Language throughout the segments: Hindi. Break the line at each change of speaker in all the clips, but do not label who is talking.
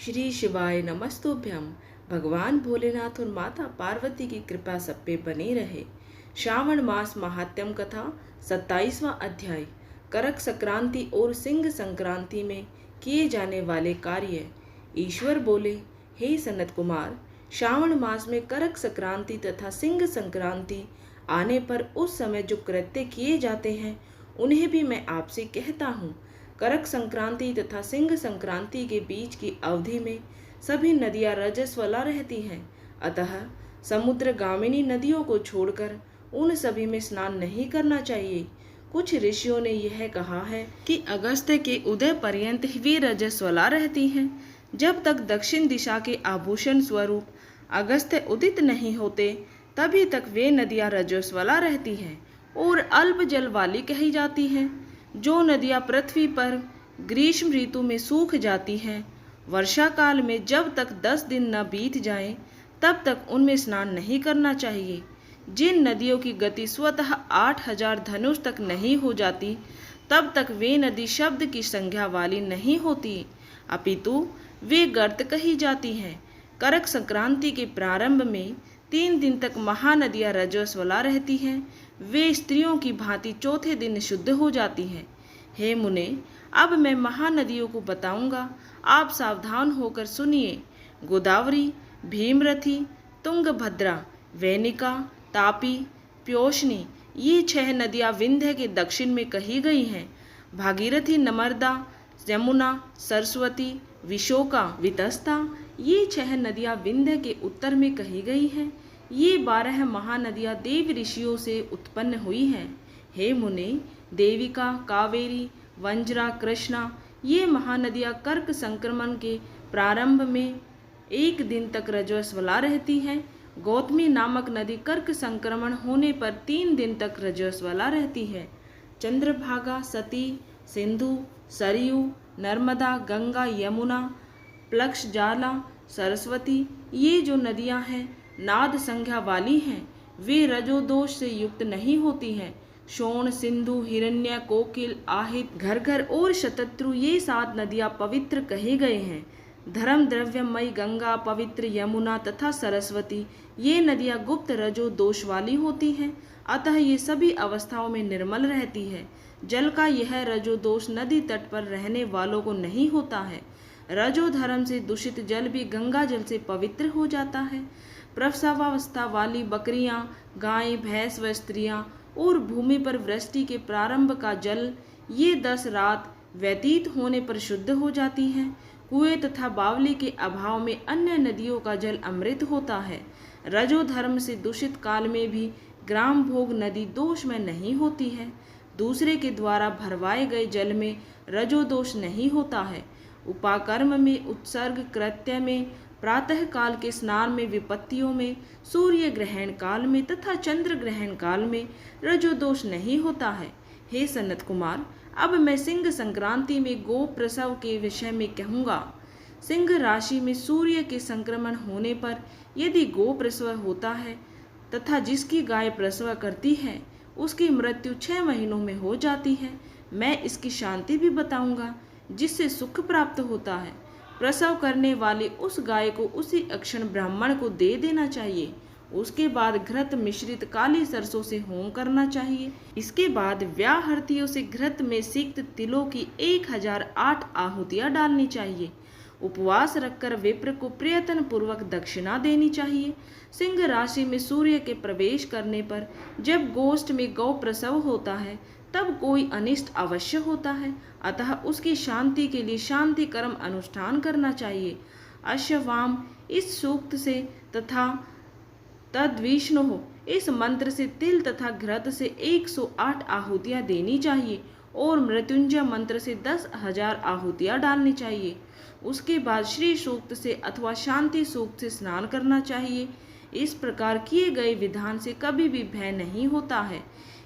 श्री शिवाय नमस्तुभ्यम। भगवान भोलेनाथ और माता पार्वती की कृपा सब पे बनी रहे। श्रावण मास महात्म्यम कथा 27वां अध्याय। करक संक्रांति और सिंह संक्रांति में किए जाने वाले कार्य। ईश्वर बोले, हे सनत कुमार, श्रावण मास में करक संक्रांति तथा सिंह संक्रांति आने पर उस समय जो कृत्य किए जाते हैं उन्हें भी मैं आपसे कहता हूँ। करक संक्रांति तथा सिंह संक्रांति के बीच की अवधि में सभी नदियां रजस्वला रहती हैं, अतः समुद्र गामिनी नदियों को छोड़कर उन सभी में स्नान नहीं करना चाहिए। कुछ ऋषियों ने यह कहा है कि अगस्त्य के उदय पर्यंत वे रजस्वला रहती हैं। जब तक दक्षिण दिशा के आभूषण स्वरूप अगस्त्य उदित नहीं होते तभी तक वे नदियां रजस्वला रहती हैं और अल्प जल वाली कही जाती हैं। जो नदियां पृथ्वी पर ग्रीष्म ऋतु में सूख जाती हैं, वर्षा काल में जब तक 10 दिन न बीत जाएं, तब तक उनमें स्नान नहीं करना चाहिए। जिन नदियों की गति स्वतः 8000 धनुष तक नहीं हो जाती, तब तक वे नदी शब्द की संज्ञा वाली नहीं होती, अपितु वे गर्त कही जाती हैं। करक संक्रांति के प्रारंभ में 3 दिन तक महानदियां रजस्वला रहती हैं। वे स्त्रियों की भांति चौथे दिन शुद्ध हो जाती हैं। हे मुने, अब मैं महानदियों को बताऊंगा, आप सावधान होकर सुनिए। गोदावरी, भीमरथी, तुंगभद्रा, वेनिका, तापी, प्योशनी, ये 6 नदियां विंध्य के दक्षिण में कही गई हैं। भागीरथी, नर्मदा, यमुना, सरस्वती, विशोका, वितस्ता, ये 6 नदियां विंध्य के उत्तर में कही गई हैं। ये 12 महानदियां देव ऋषियों से उत्पन्न हुई हैं। हे मुने, देविका, कावेरी, वंज्रा, कृष्णा, ये महानदियां कर्क संक्रमण के प्रारंभ में 1 दिन तक रजस्वला रहती हैं। गौतमी नामक नदी कर्क संक्रमण होने पर 3 दिन तक रजस्वला रहती है। चंद्रभागा, सती, सिंधु, सरयू, नर्मदा, गंगा, यमुना, प्लक्षजाला, सरस्वती, ये जो नदियां हैं नाद संज्ञा वाली हैं, वे रजोदोष से युक्त नहीं होती हैं। शोण, सिंधु, हिरण्य, कोकिल, आहित, घरघर और शतत्रु, ये 7 नदियां पवित्र कहे गए हैं। धर्म द्रव्यमयी गंगा, पवित्र यमुना तथा सरस्वती, ये नदियां गुप्त रजो दोष वाली होती हैं, अतः ये सभी अवस्थाओं में निर्मल रहती है। जल का यह रजो दोष नदी तट पर रहने वालों को नहीं होता है। रजो धर्म से दूषित जल भी गंगा जल से पवित्र हो जाता है। प्रसवावस्था वाली बकरियां, गायें, भैंस व स्त्रियां और भूमि पर वृष्टि के प्रारंभ का जल, ये 10 रात व्यतीत होने पर शुद्ध हो जाती हैं। कुएं तथा बावली के अभाव में अन्य नदियों का जल अमृत होता है। रजो धर्म से दूषित काल में भी ग्राम भोग नदी दोष में नहीं होती है। दूसरे के द्वारा भरवाए गए जल में रजो दोष नहीं होता है। उपाकर्म में, उत्सर्ग कृत्य में, प्रातः काल के स्नान में, विपत्तियों में, सूर्य ग्रहण काल में तथा चंद्र ग्रहण काल में रजो दोष नहीं होता है। हे सनत कुमार, अब मैं सिंह संक्रांति में गो प्रसव के विषय में कहूँगा। सिंह राशि में सूर्य के संक्रमण होने पर यदि गो प्रसव होता है तथा जिसकी गाय प्रसव करती है उसकी मृत्यु 6 महीनों में हो जाती है। मैं इसकी शांति भी बताऊंगा जिससे सुख प्राप्त होता है। प्रसव करने वाली उस गाय को उसी अक्षण ब्राह्मण को दे देना चाहिए। उसके बाद घृत मिश्रित काली सरसों से होम करना चाहिए। इसके बाद व्याहृतियों से घृत में सिक्त तिलों की 1008 आहुतियां डालनी चाहिए। उपवास रखकर विप्र को प्रयत्न पूर्वक दक्षिणा देनी चाहिए। सिंह राशि में सूर्य के प्रवेश करने पर जब गोष्ठ में गौ प्रसव होता है तब कोई अनिष्ट अवश्य होता है, अतः उसकी शांति के लिए शांति कर्म अनुष्ठान करना चाहिए। अश्ववाम इस सूक्त से तथा तद्विष्णु इस मंत्र से तिल तथा घृत से 108 आहुतियां देनी चाहिए और मृत्युंजय मंत्र से 10,000 आहुतियां डालनी चाहिए। उसके बाद श्री सूक्त से अथवा शांति सूक्त से स्नान करना चाहिए। इस प्रकार किए गए विधान से कभी भी भय नहीं होता है।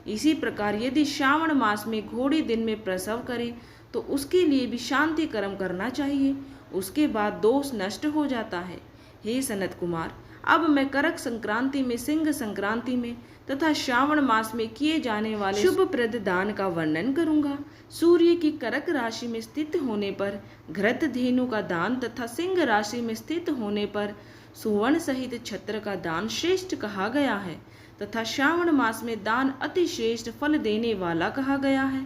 इसी प्रकार यदि श्रावण मास में घोड़ी दिन में प्रसव करे तो उसके लिए भी शांति कर्म करना चाहिए। उसके बाद दोष नष्ट हो जाता है। हे सनत कुमार, अब मैं करक संक्रांति में, सिंह संक्रांति में तथा श्रावण मास में किए जाने वाले शुभ प्रद दान का वर्णन करूंगा। सूर्य की करक राशि में स्थित होने पर घृत धेनु का दान तथा सिंह राशि में स्थित होने पर सुवर्ण सहित छत्र का दान श्रेष्ठ कहा गया है तथा श्रावण मास में दान अति श्रेष्ठ फल देने वाला कहा गया है।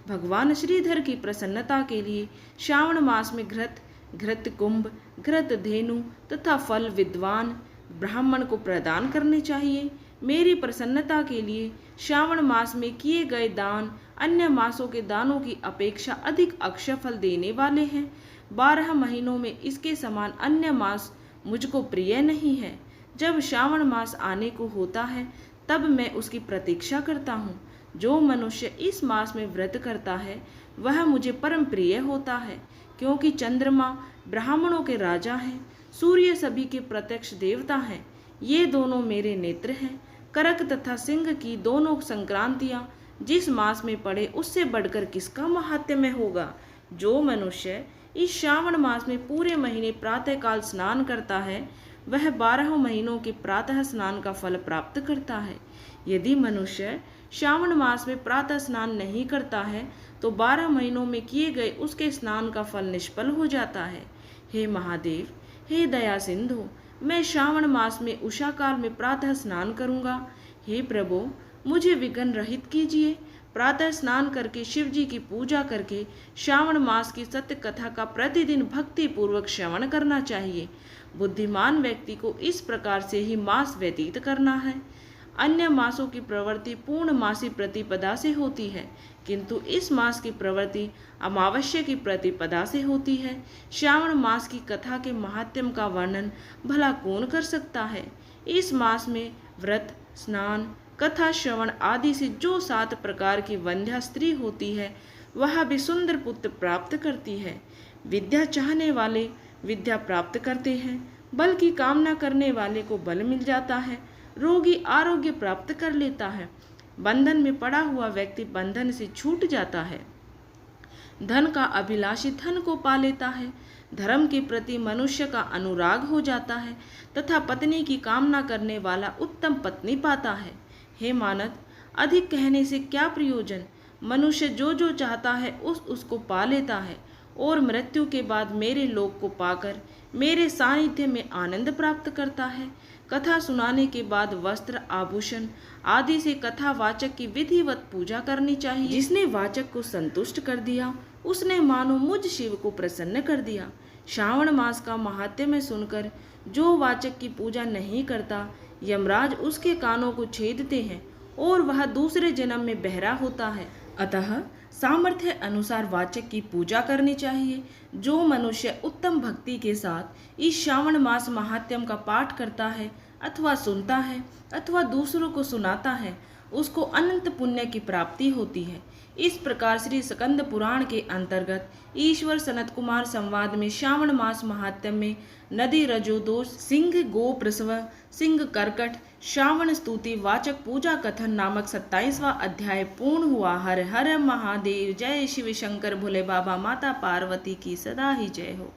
भगवान श्रीधर की प्रसन्नता के लिए श्रावण मास में घृत कुंभ, घृत धेनु तथा फल विद्वान ब्राह्मण को प्रदान करने चाहिए। मेरी प्रसन्नता के लिए श्रावण मास में किए गए दान अन्य मासों के दानों की अपेक्षा अधिक अक्षय फल देने वाले हैं। 12 महीनों में इसके समान अन्य मास मुझको प्रिय नहीं है। जब श्रावण मास आने को होता है तब मैं उसकी प्रतीक्षा करता हूँ। जो मनुष्य इस मास में व्रत करता है वह मुझे परम प्रिय होता है, क्योंकि चंद्रमा ब्राह्मणों के राजा हैं, सूर्य सभी के प्रत्यक्ष देवता हैं। ये दोनों मेरे नेत्र हैं। करक तथा सिंह की दोनों संक्रांतियां जिस मास में पड़े उससे बढ़कर किसका महात्म्य होगा। जो मनुष्य इस श्रावण मास में पूरे महीने प्रातःकाल स्नान करता है वह 12 महीनों के प्रातः स्नान का फल प्राप्त करता है। यदि मनुष्य श्रावण मास में प्रातः स्नान नहीं करता है तो 12 महीनों में किए गए उसके स्नान का फल निष्फल हो जाता है। हे महादेव, हे दया सिंधु, मैं श्रावण मास में उषा काल में प्रातः स्नान करूंगा। हे प्रभु, मुझे विघ्न रहित कीजिए। प्रातः स्नान करके शिव जी की पूजा करके श्रावण मास की सत्य कथा का प्रतिदिन भक्ति पूर्वक श्रवण करना चाहिए। बुद्धिमान व्यक्ति को इस प्रकार से ही मास व्यतीत करना है। अन्य मासों की प्रवृत्ति पूर्ण मासी प्रतिपदा से होती है, किंतु इस मास की प्रवृत्ति अमावस्या की प्रतिपदा से होती है। श्रावण मास की कथा के महात्म्य का वर्णन भला कौन कर सकता है। इस मास में व्रत, स्नान, कथा श्रवण आदि से जो 7 प्रकार की वंध्या स्त्री होती है वह भी सुंदर पुत्र प्राप्त करती है। विद्या चाहने वाले विद्या प्राप्त करते हैं, बल की कामना करने वाले को बल मिल जाता है, रोगी आरोग्य प्राप्त कर लेता है, बंधन में पड़ा हुआ व्यक्ति बंधन से छूट जाता है, धन का अभिलाषी धन को पा लेता है, धर्म के प्रति मनुष्य का अनुराग हो जाता है तथा पत्नी की कामना करने वाला उत्तम पत्नी पाता है। हे मानद, अधिक कहने से क्या प्रयोजन। मनुष्य जो जो चाहता है उसको पा लेता है और मृत्यु के बाद मेरे लोक को पाकर मेरे सानिध्य में आनंद प्राप्त करता है। कथा सुनाने के बाद वस्त्र, आभूषण आदि से कथावाचक की विधिवत पूजा करनी चाहिए। जिसने वाचक को संतुष्ट कर दिया उसने मानो मुझ शिव को प्रसन्न कर दिया। श्रावण मास का महात्म्य सुनकर जो वाचक की पूजा नहीं करता, यमराज उसके कानों को छेदते हैं और वह दूसरे जन्म में बहरा होता है। अतः सामर्थ्य अनुसार वाचक की पूजा करनी चाहिए। जो मनुष्य उत्तम भक्ति के साथ इस श्रावण मास महात्म्य का पाठ करता है अथवा सुनता है अथवा दूसरों को सुनाता है उसको अनंत पुण्य की प्राप्ति होती है। इस प्रकार श्री स्कंद पुराण के अंतर्गत ईश्वर सनत कुमार संवाद में श्रावण मास महात्म्य में नदी रजोदोष, सिंह गो प्रसव, सिंह कर्कट, श्रावण स्तुति वाचक पूजा कथन नामक 27वां अध्याय पूर्ण हुआ। हर हर महादेव। जय शिव शंकर भोले बाबा, माता पार्वती की सदा ही जय हो।